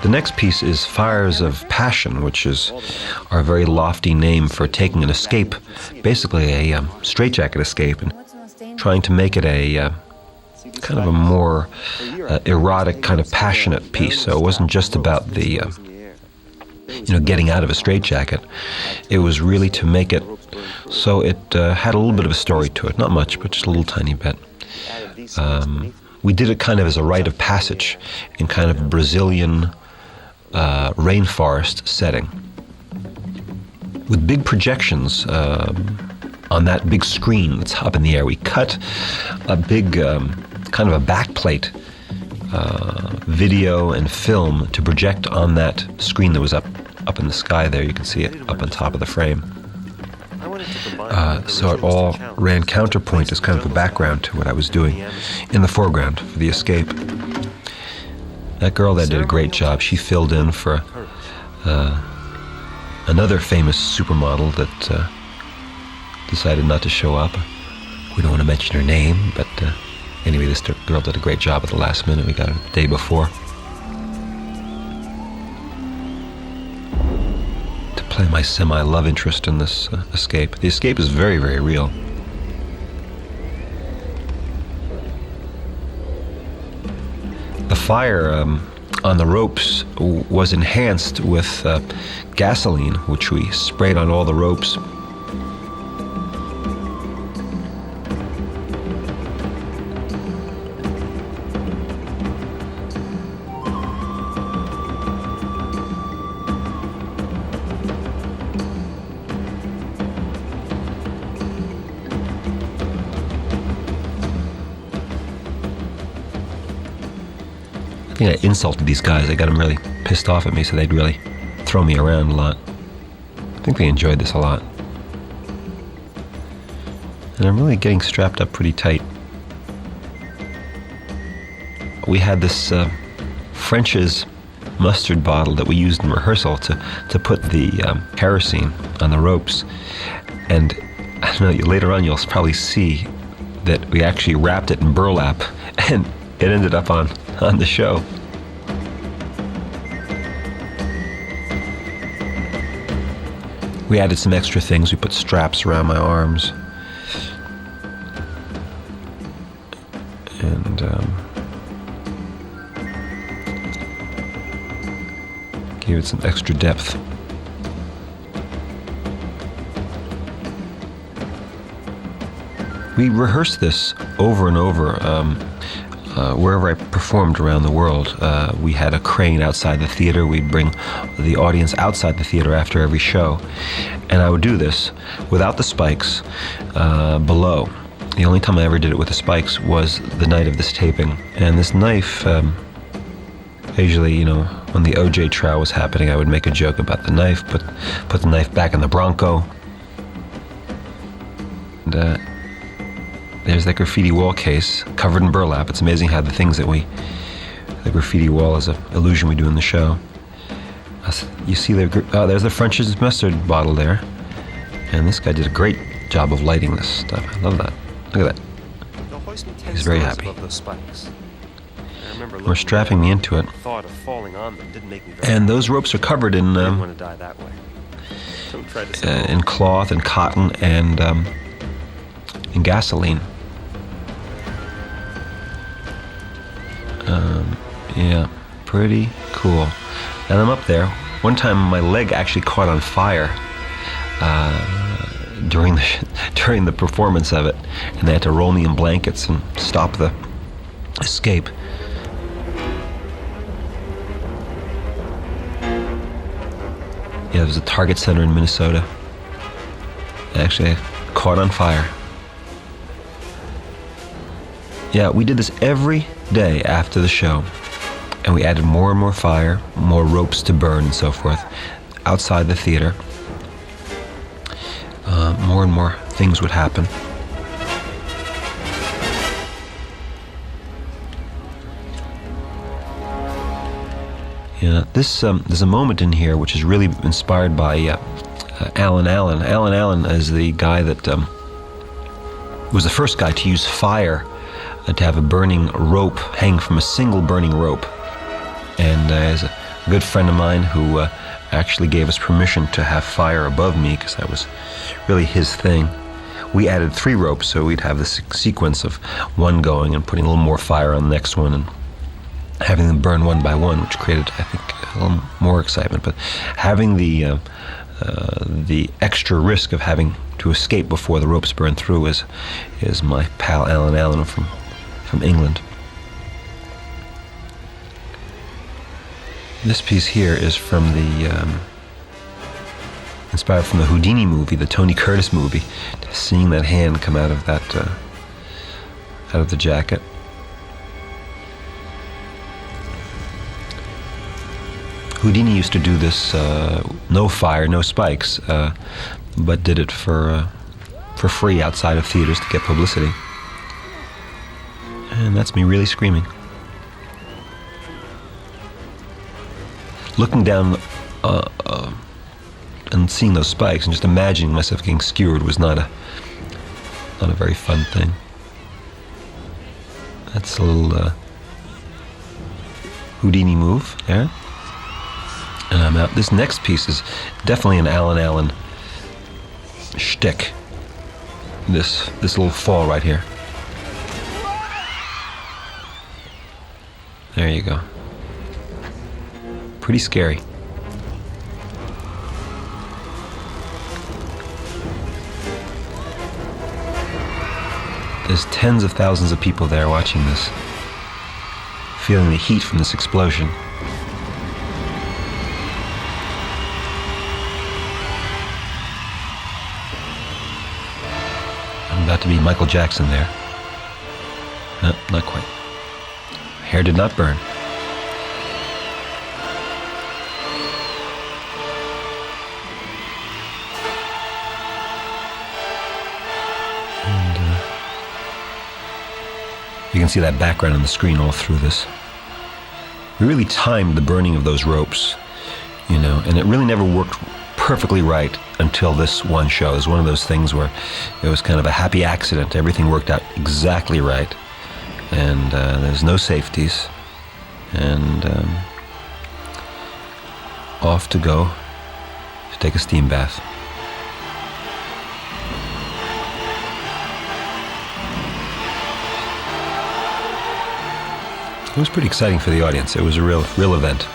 The next piece is Fires of Passion, which is our very lofty name for taking an escape, basically a straitjacket escape, and trying to make it a kind of a more erotic, kind of passionate piece. So it wasn't just about the getting out of a straitjacket. It was really to make it so it had a little bit of a story to it. Not much, but just a little tiny bit. We did it kind of as a rite of passage in kind of Brazilian rainforest setting with big projections on that big screen that's up in the air. We cut a big kind of a backplate video and film to project on that screen that was up in the sky there. You can see it up on top of the frame. So it all ran counterpoint as kind of a background to what I was doing in the foreground for the escape. That girl there did a great job. She filled in for another famous supermodel that decided not to show up. We don't want to mention her name, but anyway, this girl did a great job at the last minute. We got her the day before to play my semi-love interest in this escape. The escape is very, very real. The fire on the ropes was enhanced with gasoline, which we sprayed on all the ropes. I think I insulted these guys. I got them really pissed off at me, so they'd really throw me around a lot. I think they enjoyed this a lot. And I'm really getting strapped up pretty tight. We had this French's mustard bottle that we used in rehearsal to put the kerosene on the ropes. And I don't know, later on you'll probably see that we actually wrapped it in burlap, and it ended up on the show. We added some extra things. We put straps around my arms. And gave it some extra depth. We rehearsed this over and over. Wherever I performed around the world, we had a crane outside the theater. We'd bring the audience outside the theater after every show. And I would do this without the spikes below. The only time I ever did it with the spikes was the night of this taping. And this knife, occasionally, when the OJ trial was happening, I would make a joke about the knife, put the knife back in the Bronco. And there's that graffiti wall case covered in burlap. It's amazing how the things that the graffiti wall is an illusion we do in the show. You see there's the French's mustard bottle there. And this guy did a great job of lighting this stuff. I love that. Look at that. He's very happy. We're strapping me into it. And those ropes are covered in cloth and cotton and in gasoline. Yeah, pretty cool. And I'm up there. One time my leg actually caught on fire during the performance of it, and they had to roll me in blankets and stop the escape. Yeah, it was a Target Center in Minnesota. Actually, I caught on fire. Yeah, we did this every day after the show, and we added more and more fire, more ropes to burn and so forth outside the theater. More and more things would happen. Yeah, there's a moment in here which is really inspired by Alan Allen. Alan Allen is the guy that was the first guy to use fire to have a burning rope hang from a single burning rope. And as a good friend of mine who actually gave us permission to have fire above me, because that was really his thing. We added 3 ropes, so we'd have this sequence of one going and putting a little more fire on the next one and having them burn one by one, which created, I think, a little more excitement. But having the extra risk of having to escape before the ropes burn through is my pal Alan Allen from England. This piece here is from inspired from the Houdini movie, the Tony Curtis movie. Seeing that hand come out of the jacket. Houdini used to do this, no fire, no spikes, but did it for free outside of theaters to get publicity. And that's me really screaming. Looking down and seeing those spikes and just imagining myself getting skewered was not a very fun thing. That's a little Houdini move there. And I'm out. This next piece is definitely an Alan Allen shtick. This little fall right here. There you go. Pretty scary. There's tens of thousands of people there watching this, feeling the heat from this explosion. I'm about to be Michael Jackson there. No, not quite. Hair did not burn. You can see that background on the screen all through this. We really timed the burning of those ropes, and it really never worked perfectly right until this one show. It was one of those things where it was kind of a happy accident. Everything worked out exactly right, and there's no safeties, and off to go to take a steam bath. It was pretty exciting for the audience. It was a real event.